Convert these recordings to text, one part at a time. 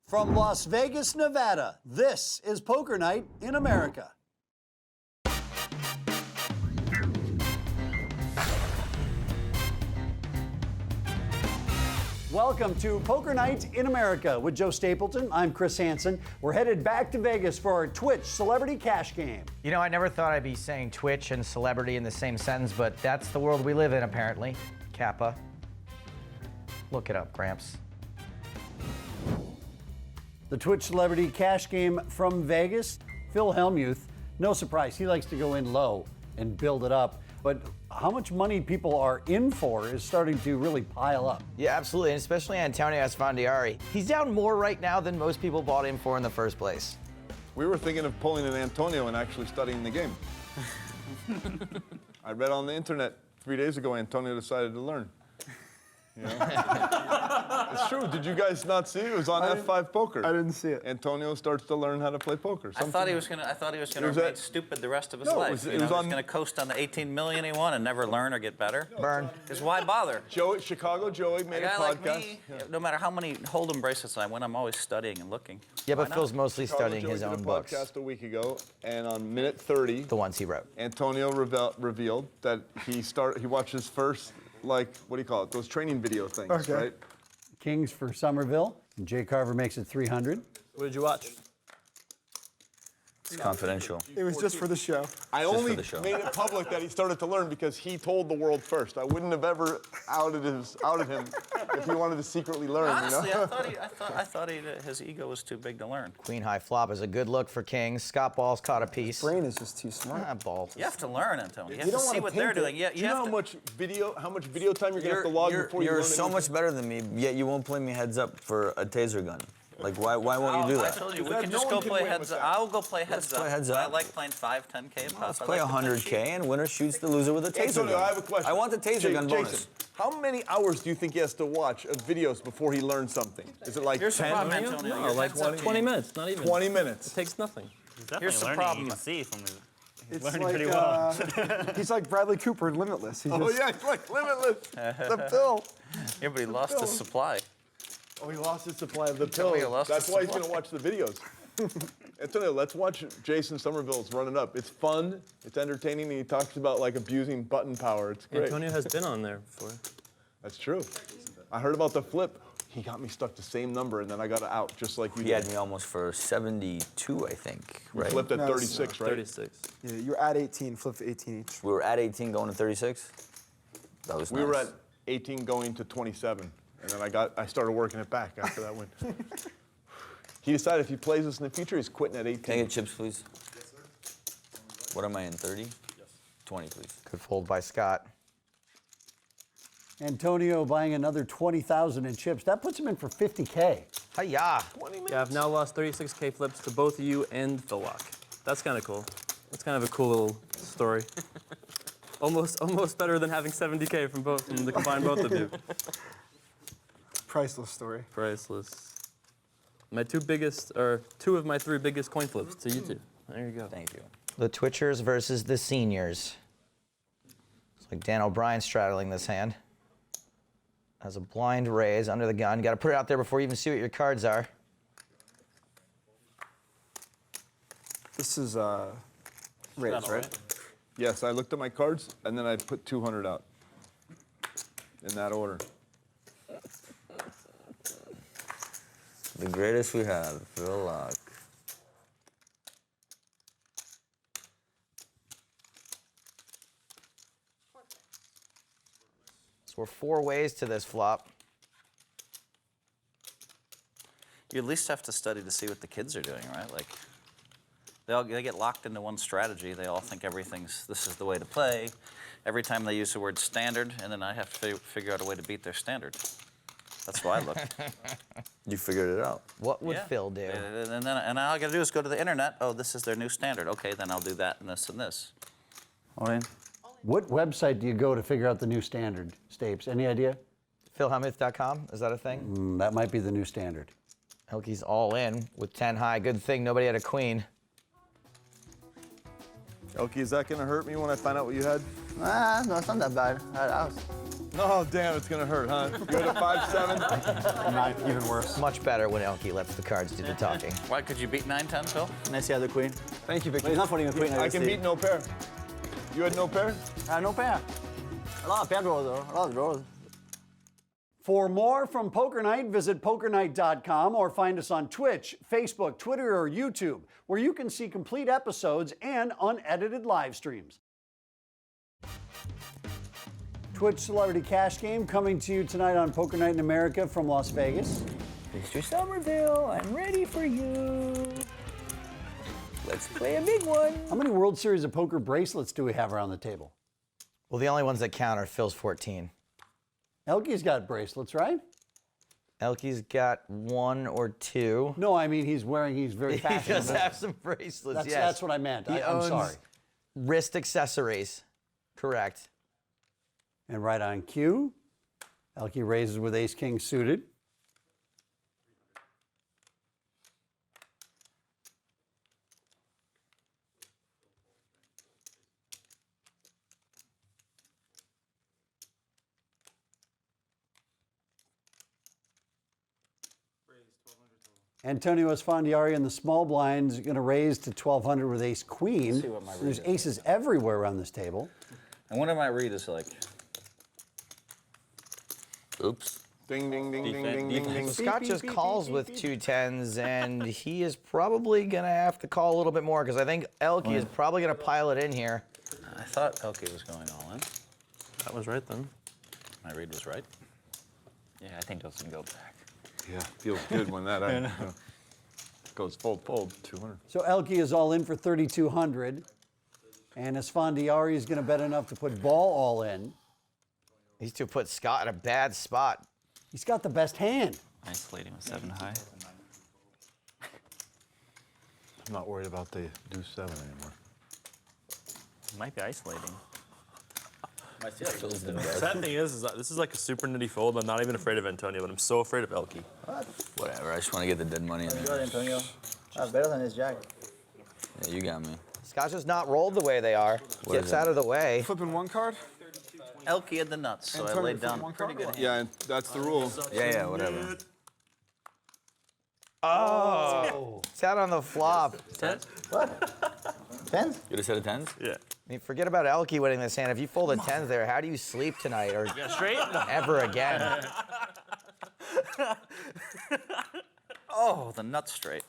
From Las Vegas, Nevada, this is Poker Night in America. Welcome to Poker Night in America with Joe Stapleton. I'm Chris Hansen. We're headed back to Vegas for our Twitch Celebrity Cash Game. You know, I never thought I'd be saying Twitch and celebrity in the same sentence, but that's the world we live in, apparently. Kappa. Look it up, Gramps. The Twitch Celebrity Cash Game from Vegas. Phil Hellmuth, no surprise, he likes to go in low and build it up. But how much money people are in for is starting to really pile up. Yeah, absolutely, and especially Antonio Esfandiari. He's down more right now than most people bought him for in the first place. We were thinking of pulling an Antonio and actually studying the game. I read on the internet 3 days ago Antonio decided to learn. You know? It's true. Did you guys not see it? It was on F5 Poker. I didn't see it. Antonio starts to learn how to play poker. I thought he was gonna remain stupid the rest of his life. He was gonna coast on the 18 million he won and never learn or get better. Burn. Because why bother? Chicago Joey made a guy podcast. like me, no matter how many Hold'em bracelets I win, I'm always studying and looking. Yeah, but Phil's mostly Chicago studying Joey his did own a books. podcast a week ago, and on minute 30, The ones he wrote. Antonio revealed that he watched his first, like, what do you call it? Those training video things, right? Kings for Somerville, and Jay Carver makes it 300. What did you watch? It's confidential. It was just for the show. I only for the show. made it public that he started to learn because he told the world first. I wouldn't have ever outed him if he wanted to secretly learn. Honestly, you know? I thought his ego was too big to learn. Queen high flop is a good look for Kings. Scott Ball's caught a piece. Brain is just too smart. Ah, ball. You have to learn, Antonio. You have don't to see wanna what they're pimp it. doing. You Do you know have how much video time you're gonna have to log before you learn You're so anything? much better than me, yet you won't play me heads up for a taser gun. Like, why won't you do I that? told you, we That can no just one go can play win heads with up. that. I'll go play heads up. play heads I up. like playing 5, 10K a pop. Let's I play like the 100K and winner shoots the loser with a taser Antonio, gun. I have a question. I want the taser gun bonus. Jason, how many hours do you think he has to watch of videos before he learns something? Is it like Here's the 10? problem, Antonio. No, Your like heads up 20 game. minutes, not even. 20 minutes. It takes nothing. Here's the You problem. can see from his It's learning like, pretty well. he's like Bradley Cooper in Limitless. He Oh just, yeah, it's like limitless. The pill. Everybody lost his supply. Oh, he lost his supply of the pill. me he lost That's his why he's supply. gonna watch the videos. Antonio, let's watch Jason Somerville's Run It Up. It's fun, it's entertaining, and he talks about like abusing button power. It's great. Antonio has been on there before. That's true. I heard about the flip. He got me stuck the same number, and then I got it out just like you He did. had me almost for 72, I think, You right? flipped at No, 36, right? 36. yeah, you're at 18, flip 18 each. We were at 18 going to 36. That was We nice. were at 18 going to 27, and then I started working it back after that win. He decided if he plays this in the future, he's quitting at 18. Can I get chips, please? What am I in, 30? Yes. 20, please. Good fold by Scott. Antonio buying another 20,000 in chips. That puts him in for 50K. Hi-ya. Yeah, I've now lost 36K flips to both of you and the Laak. That's kind of cool. That's kind of a cool little story. almost better than having 70K from the combined both of you. Priceless story. Priceless. My two of my 3 biggest coin flips to you two. There you go. Thank you. The Twitchers versus the Seniors. It's like Dan O'Brien straddling this hand. Has a blind raise under the gun. Got to put it out there before you even see what your cards are. This is raise, right? Yes, I looked at my cards, and then I put 200 out. In that order. The greatest we have, Phil Laak. So we're 4 ways to this flop. You at least have to study to see what the kids are doing, right? Like, they get locked into one strategy. They all think this is the way to play. Every time they use the word standard, and then I have to figure out a way to beat their standard. That's why I look. You figured it out. What would Yeah. Phil do? And all I got to do is go to the internet. Oh, this is their new standard. Okay, then I'll do that and this and this. All in. What website do you go to figure out the new standard, Stapes? Any idea? PhilHellmuth.com, is that a thing? That might be the new standard. Hilke's all in with 10 high. Good thing nobody had a queen. Okay, is that gonna hurt me when I find out what you had? No, it's not that bad. I was Oh, damn, it's going to hurt, huh? You're at a 5-7. Not even worse. Much better when Elke lets the cards do the talking. Why could you beat 9-10, Phil? Nice, yeah, the queen. Thank you, Vicky. But he's not putting a queen. I can beat no pair. You had no pair? No pair. A lot of pair draws, though. A lot of draws. For more from Poker Night, visit pokernight.com or find us on Twitch, Facebook, Twitter, or YouTube, where you can see complete episodes and unedited live streams. Twitch Celebrity Cash Game coming to you tonight on Poker Night in America from Las Vegas. Mr. Somerville, I'm ready for you. Let's play a big one. How many World Series of Poker bracelets do we have around the table? Well, the only ones that count are Phil's 14. Elke's got bracelets, right? Elke's got 1 or 2. No, I mean he's very He fashionable. does have some bracelets, yes. That's what I meant. He I'm owns sorry. wrist accessories. Correct. And right on cue, Elke raises with ace-king suited. Antonio Esfandiari in the small blind is going to raise to 1,200 with ace-queen. There's aces everywhere around this table. I wonder what my read is like. Oops. Ding, ding, ding, ding, Defense, ding, ding, ding. defense. Scott just calls with 2 10s, and he is probably going to have to call a little bit more because I think Elke is probably going to pile it in here. I thought Elke was going all in. That was right then. My read was right. Yeah, I think those can go back. Yeah, feels good when that goes fold, 200. So Elke is all in for 3,200. And Esfandiari is going to bet enough to put ball all in. These two put Scott in a bad spot. He's got the best hand. Isolating with 7 high. I'm not worried about the deuce 7 anymore. Might be isolating. Sad thing is that this is like a super nitty fold. I'm not even afraid of Antonio, but I'm so afraid of Elke. Whatever, I just want to get the dead money in Good, there. Antonio. Better than his jack. Yeah, you got me. Scott's just not rolled the way they are. Gets out of the way. Flipping 1 card? Elke had the nuts, so I Antonio laid down flipping 1 pretty card? good. Yeah, that's the rule. Yeah, whatever. Oh! It's out on the flop. What? 10? You just said a 10s? Yeah. I mean, forget about Elke winning this hand. If you fold a 10s there, how do you sleep tonight or Straight? ever again? Oh, the nuts straight.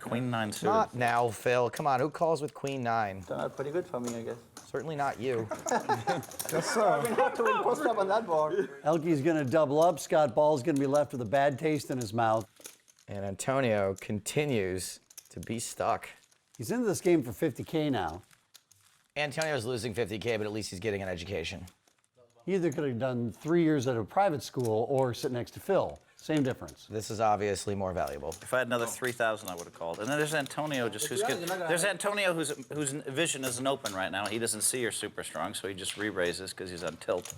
Queen 9 suited. Not now, Phil. Come on, who calls with Queen 9? Turned out pretty good for me, I guess. Certainly not you. Yes, sir. I've been hard to win post up on that board. Elke's going to double up. Scott Ball's going to be left with a bad taste in his mouth. And Antonio continues to be stuck. He's into this game for 50K now. Antonio's losing 50K, but at least he's getting an education. He either could have done 3 years at a private school or sit next to Phil. Same difference. This is obviously more valuable. If I had another 3,000, I would have called. And then there's Antonio, just who's good. There's Antonio whose vision isn't open right now. He doesn't see you're super strong, so he just re-raises because he's on tilt.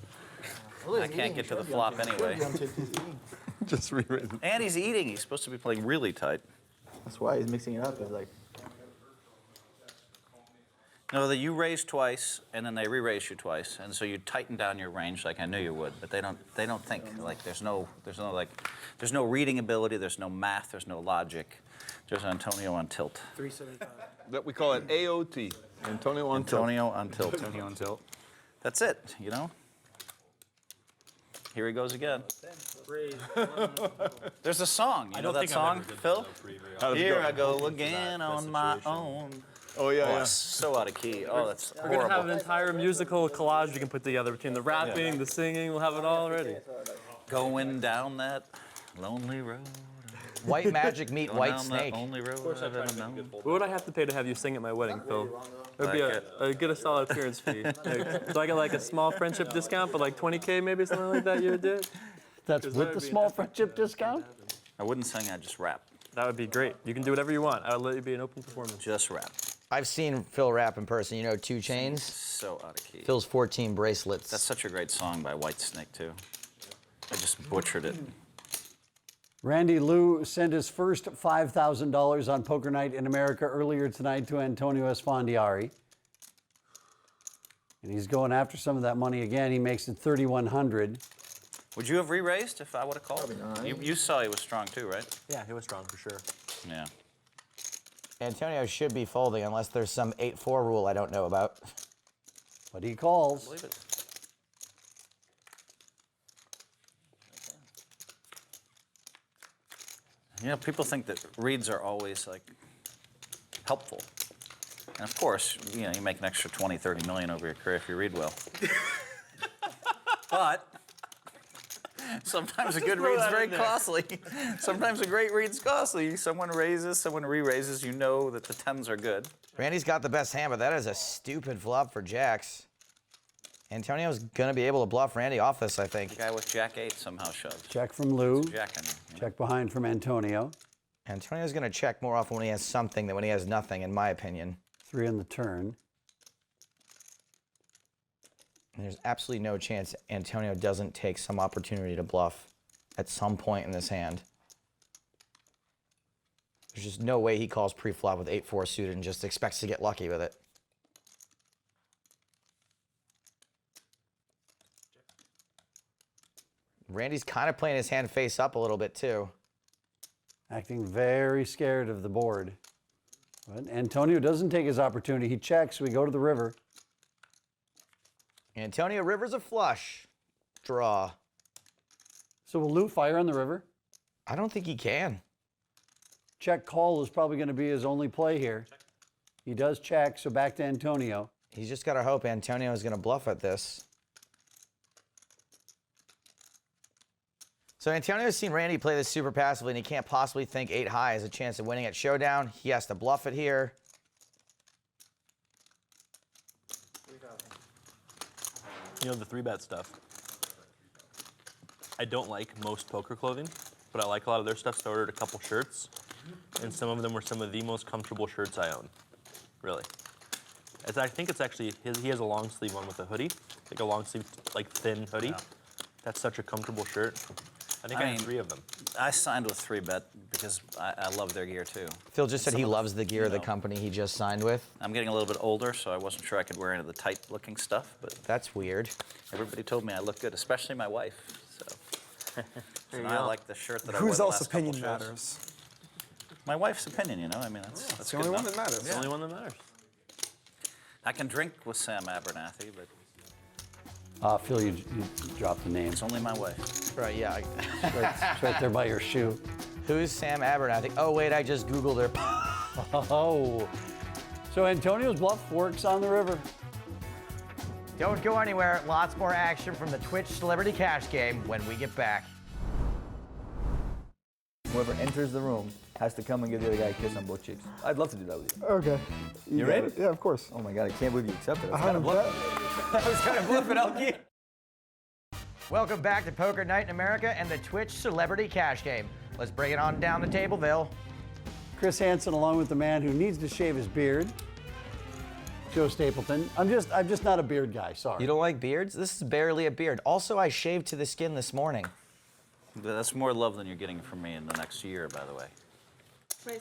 I can't get to the flop anyway. Just re-raise. And he's eating. He's supposed to be playing really tight. That's why he's mixing it up. It's like, No, that you raise twice and then they re-raise you twice, and so you tighten down your range like I knew you would. But they don't think like there's no reading ability, there's no math, there's no logic. There's Antonio on tilt. 375. That we call it AOT. Antonio on tilt. Antonio on tilt. Antonio on tilt. That's it. You know. Here he goes again. There's a song. You know that song, Phil? How does it Here go? I go again on my own. Oh, yeah, Oh, yeah. it's so out of key. Oh, that's We're gonna have an horrible. entire musical collage you can put together between the rapping, the singing. We'll have it all ready. Going down that lonely road. White magic meet Going white down snake. that only road I've ever known. What would I have to pay to have you sing at my wedding, Phil? It would be get a solid appearance fee. Like, so I get like a small friendship discount, but like 20K maybe, something like that you would do? That's that with would the be small friendship discount? I wouldn't sing, I'd just rap. That would be great. You can do whatever you want. I would let you be an open performance. Just rap. I've seen Phil rap in person. You know 2 Chainz? So out of key. Phil's 14 bracelets. That's such a great song by Whitesnake, too. I just butchered it. Randy Liu sent his first $5,000 on Poker Night in America earlier tonight to Antonio Esfandiari. And And he's going after some of that money again. He makes it 3,100. Would you have re-raised if I would have called? You saw he was strong too, right? Yeah, he was strong for sure. Yeah. Antonio should be folding unless there's some 8-4 rule I don't know about. But he calls. Believe it. You know, people think that reads are always like helpful. And of course, you know, you make an extra 20, 30 million over your career if you read well. But sometimes a good read's very costly. Sometimes a great read's costly. Someone raises, someone re-raises, you know that the 10s are good. Randy's got the best hand, but that is a stupid flop for jacks. Antonio's gonna be able to bluff Randy off this, I think. The guy with Jack 8 somehow shoves. Check from Lou. Jacking. Check behind from Antonio. Antonio's gonna check more often when he has something than when he has nothing, in my opinion. 3 on the turn. And there's absolutely no chance Antonio doesn't take some opportunity to bluff at some point in this hand. There's just no way he calls pre-flop with 8-4 suited and just expects to get lucky with it. Randy's kind of playing his hand face up a little bit too. Acting very scared of the board. But Antonio doesn't take his opportunity. He checks. We go to the river. Antonio Rivers a flush. Draw. So will Lou fire on the river? I don't think he can. Check call is probably going to be his only play here. He does check, so back to Antonio. He's just got to hope Antonio is going to bluff at this. So Antonio's seen Randy play this super passively, and he can't possibly think 8 high has a chance of winning at showdown. He has to bluff it here. You know, the 3-bet stuff. I don't like most poker clothing, but I like a lot of their stuff, so I ordered a couple shirts, and some of them were some of the most comfortable shirts I own. Really. I think it's actually, he has a long sleeve one with a hoodie, like a long sleeve, like thin hoodie. Yeah. That's such a comfortable shirt. I think I have 3 of them. I signed with 3-Bet because I love their gear too. Phil just said he loves the gear of the company he just signed with. I'm getting a little bit older, so I wasn't sure I could wear any of the tight-looking stuff, but that's weird. Everybody told me I look good, especially my wife. So, I like the shirt that I wore Whose the else last couple opinion shows. matters? My wife's opinion, you know. I mean, that's the only good one enough. that matters. It's the only one that matters. I can drink with Sam Abernathy, but Phil, you dropped the name. it's only my wife. Right, yeah. It's right there by your shoe. Who's Sam Abernathy? Oh, wait, I just Googled her. Oh. So Antonio's bluff works on the river. Don't go anywhere. Lots more action from the Twitch Celebrity Cash Game when we get back. Whoever enters the room has to come and give the other guy a kiss on both cheeks. I'd love to do that with you. Okay. You got ready? it. Yeah, of course. Oh my God, I can't believe you accepted it. I 100 bet. I was kind of bluffing, Elkie. Welcome back to Poker Night in America and the Twitch Celebrity Cash Game. Let's bring it on down the table, Bill. Chris Hansen along with the man who needs to shave his beard, Joe Stapleton. I'm just not a beard guy, sorry. You don't like beards? This is barely a beard. Also, I shaved to the skin this morning. That's more love than you're getting from me in the next year, by the way.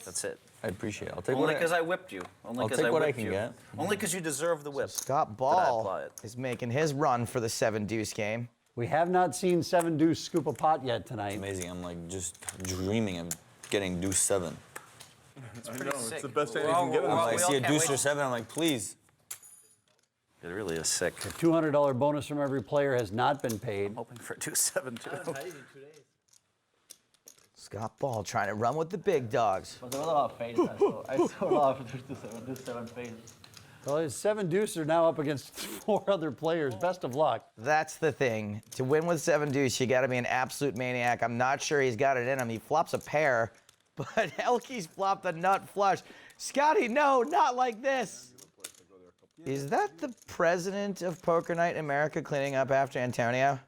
That's it. I appreciate it. I'll take Only what because I whipped you. Only I'll 'cause take what I whipped can you. get. Only because you deserve the whip. Scott Did I Ball apply it? is making his run for the 7-deuce game. We have not seen 7-deuce scoop a pot yet tonight. Amazing. I'm like just dreaming of getting deuce 7. I know, sick. it's the best hand you We're can get. all- on I this we see a can't deuce wait. or 7. I'm like, please. It really is sick. $200 bonus from every player has not been paid. Hoping for 2-7 too. Scott Ball trying to run with the big dogs. But there were a lot of fades. I saw a lot of deuce 7 fades. Well, his 7-deuce are now up against 4 other players. Best of luck. That's the thing. To win with 7-deuce, you got to be an absolute maniac. I'm not sure he's got it in him. He flops a pair, but Elkie's flopped a nut flush. Scotty, no, not like this. Is that the president of Poker Night in America cleaning up after Antonio?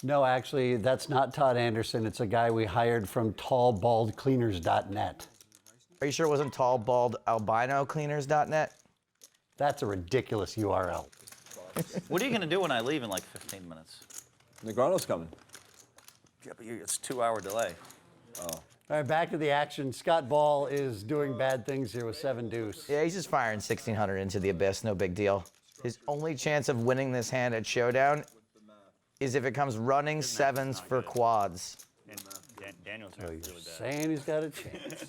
No, actually, that's not Todd Anderson. It's a guy we hired from tallbaldcleaners.net. Are you sure it wasn't tallbaldalbinocleaners.net? That's a ridiculous URL. What are you going to do when I leave in like 15 minutes? Negrano's coming. Yeah, but it's a 2-hour delay. All right, back to the action. Scott Ball is doing bad things here with 7-deuce. Yeah, he's just firing 1,600 into the abyss. No big deal. His only chance of winning this hand at Showdown is if it comes running sevens for quads. Daniel's So really you're bad. saying he's got a chance.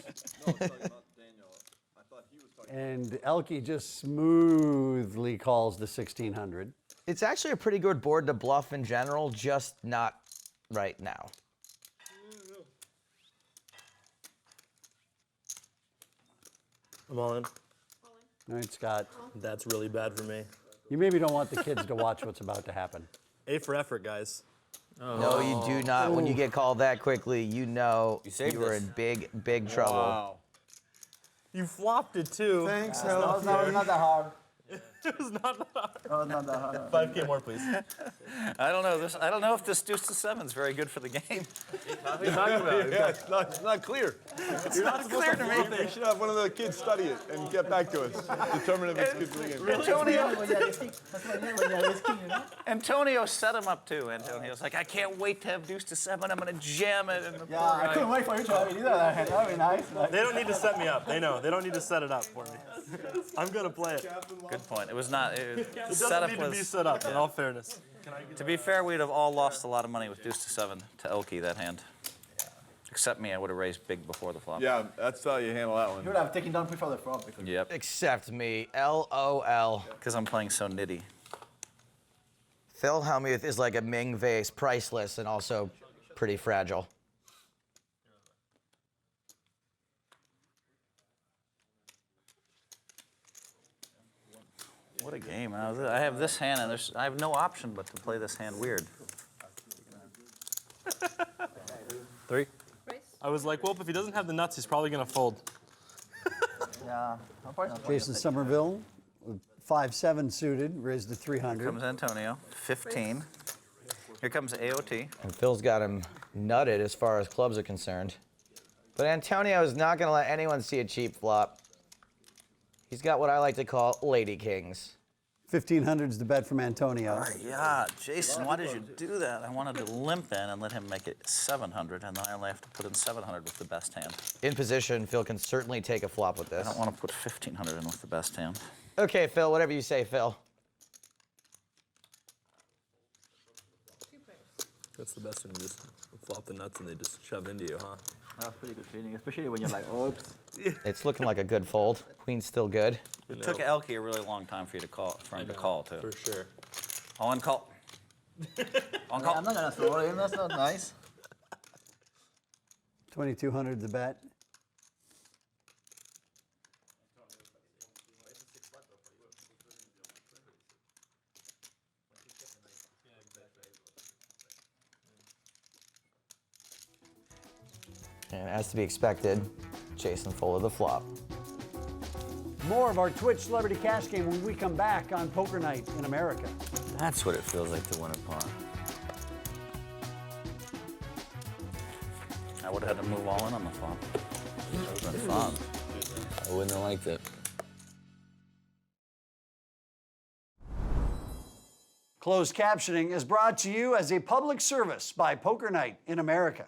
And Elke just smoothly calls the 1600. It's actually a pretty good board to bluff in general, just not right now. I'm all in. All right, Scott. That's really bad for me. You maybe don't want the kids to watch what's about to happen. A for effort, guys. No, you do not. When you get called that quickly, you know saved you are this. in big, big trouble. Wow. You flopped it too. Thanks, no, it's not that hard. It was not that hard. No, it's not that hard. 5K more, please. I don't know this. I don't know if this deuce to seven is very good for the game. Yeah, it's not clear. It's not clear to me. We should have one of the kids study it and get back to us. Determine if it's good for the game. Antonio set him up too. Antonio's like, I can't wait to have deuce to seven. I'm gonna jam it. And the Yeah, I couldn't wait for you to have it either. That would be nice. They don't need to set me up. They know. They don't need to set it up for me. I'm gonna play it. Good point. It was not. It doesn't Setup need to be was. set up, in all fairness. To be fair, we'd have all lost a lot of money with deuce to seven to Elke that hand. Except me, I would have raised big before the flop. Yeah, that's how you handle that You one. would have taken down before the flop. Because Yep. Except me, LOL. Because I'm playing so nitty. Phil Hellmuth is like a Ming vase, priceless and also pretty fragile. What a game. I have this hand, and I have no option but to play this hand weird. 3. I was like, well, if he doesn't have the nuts, he's probably gonna fold. yeah, I'm probably not Jason Somerville with 5-7 suited, raised to Here 300. comes Antonio, 15. Here comes AOT. And Phil's got him nutted as far as clubs are concerned. But Antonio is not going to let anyone see a cheap flop. He's got what I like to call lady kings. 1500's the bet from Antonio. Yeah, Jason, why did you do that? I wanted to limp in and let him make it 700, and then I only have to put in 700 with the best hand. In position, Phil can certainly take a flop with I this. don't want to put 1500 in with the best hand. Okay, Phil, whatever you say, Phil. That's the best when you just flop the nuts and they just shove into you, huh? That's a pretty good feeling, especially when you're like, oops. It's looking like a good fold. Queen's still good. It took Elke a really long time for him to call too. For sure. All in call. On I'm call. not gonna throw it in, that's not nice. 2200's the bet. And as to be expected, Jason folded the flop. More of our Twitch Celebrity Cash Game when we come back on Poker Night in America. That's what it feels like to win a pawn. I would have had to move all in on the flop. It would have been fun. I wouldn't have liked it. Closed captioning is brought to you as a public service by Poker Night in America.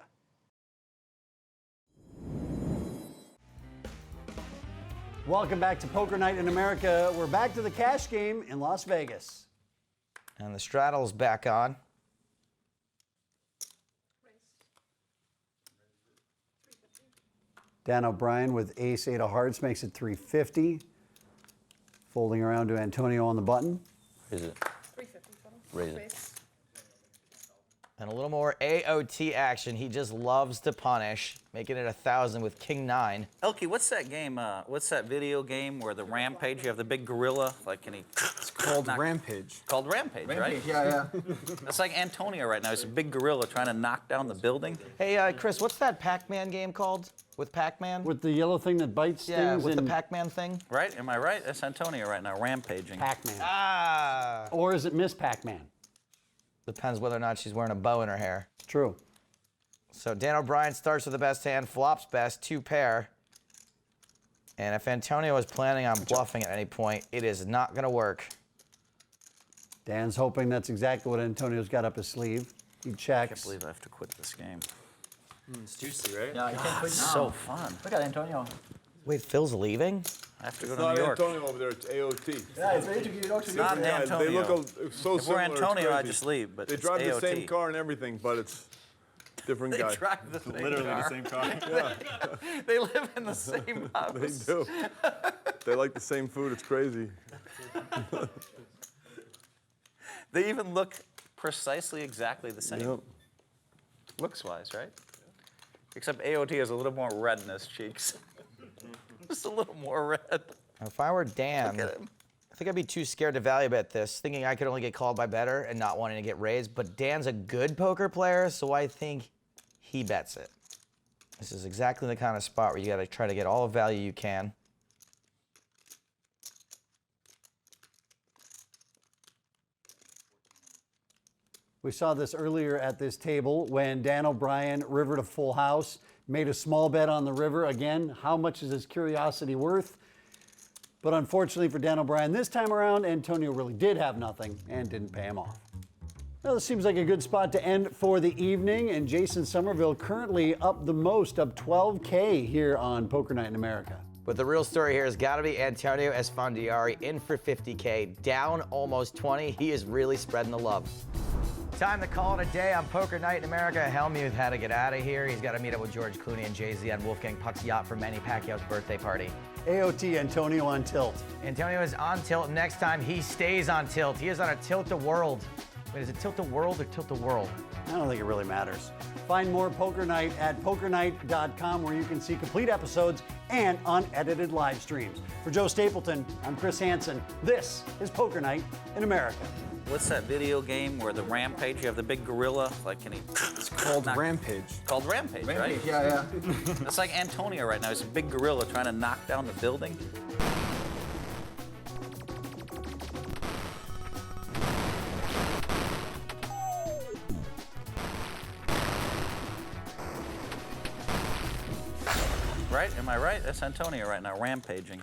Welcome back to Poker Night in America. We're back to the cash game in Las Vegas. And the straddle's back on. Dan O'Brien with ace-8 of hearts makes it 350. Folding around to Antonio on the button. Is it? 350 total. Raise it. Raise. And a little more AOT action. He just loves to punish, making it 1,000 with King 9. Elke, what's that game? What's that video game where the Rampage? You have the big gorilla, like, and he. It's Called Rampage. Called Rampage, right? Yeah, yeah. It's like Antonio right now. He's a big gorilla trying to knock down the building. Hey, Chris, what's that Pac-Man game called? With Pac-Man? With the yellow thing that bites Yeah, things with the and Pac-Man thing. Right? Am I right? That's Antonio right now, rampaging. Pac-Man. Ah. Or is it Miss Pac-Man? Depends whether or not she's wearing a bow in her hair. True. So Dan O'Brien starts with the best hand, flops best, 2 pair. And if Antonio is planning on bluffing at any point, it is not going to work. Dan's hoping that's exactly what Antonio's got up his sleeve. He checks. I can't believe I have to quit this game. It's juicy, right? Yeah, you can't quit now. So fun. Look at Antonio. Wait, Phil's leaving? I have to go It's to not New York. Antonio over there, it's AOT. Yeah, it's very tricky. It's not Yeah, Antonio. they look so if similar. we're it's Antonio, I crazy. just leave. But They it's drive AOT. the same car and everything, but it's different They guy. drive the same Literally car. the same car. They live in the same house. They do. They like the same food. It's crazy. They even look precisely exactly the same. Yep. Looks-wise, right? Except AOT has a little more red in his cheeks. Just a little more red. If I were Dan, Look at him. I think I'd be too scared to value bet this, thinking I could only get called by better and not wanting to get raised. But Dan's a good poker player, so I think he bets it. This is exactly the kind of spot where you got to try to get all the value you can. We saw this earlier at this table when Dan O'Brien rivered a full house, made a small bet on the river. Again, how much is his curiosity worth? But unfortunately for Dan O'Brien, this time around, Antonio really did have nothing and didn't pay him off. Well, this seems like a good spot to end for the evening, and Jason Somerville currently up the most, up 12K here on Poker Night in America. But the real story here has got to be Antonio Esfandiari in for 50K, down almost 20. He is really spreading the love. Time to call it a day on Poker Night in America. Helmuth had to get out of here. He's got to meet up with George Clooney and Jay-Z on Wolfgang Puck's yacht for Manny Pacquiao's birthday party. AOT Antonio on tilt. Antonio is on tilt. Next time, he stays on tilt. He is on a tilt the world. Wait, is it tilt the world or tilt the world? I don't think it really matters. Find more Poker Night at pokernight.com, where you can see complete episodes and unedited live streams. For Joe Stapleton, I'm Chris Hansen. This is Poker Night in America. What's that video game where the Rampage, you have the big gorilla, like, can he... It's called Rampage. Called Rampage, right? Yeah. It's like Antonio right now. He's a big gorilla trying to knock down the building. Right? Am I right? That's Antonio right now, rampaging.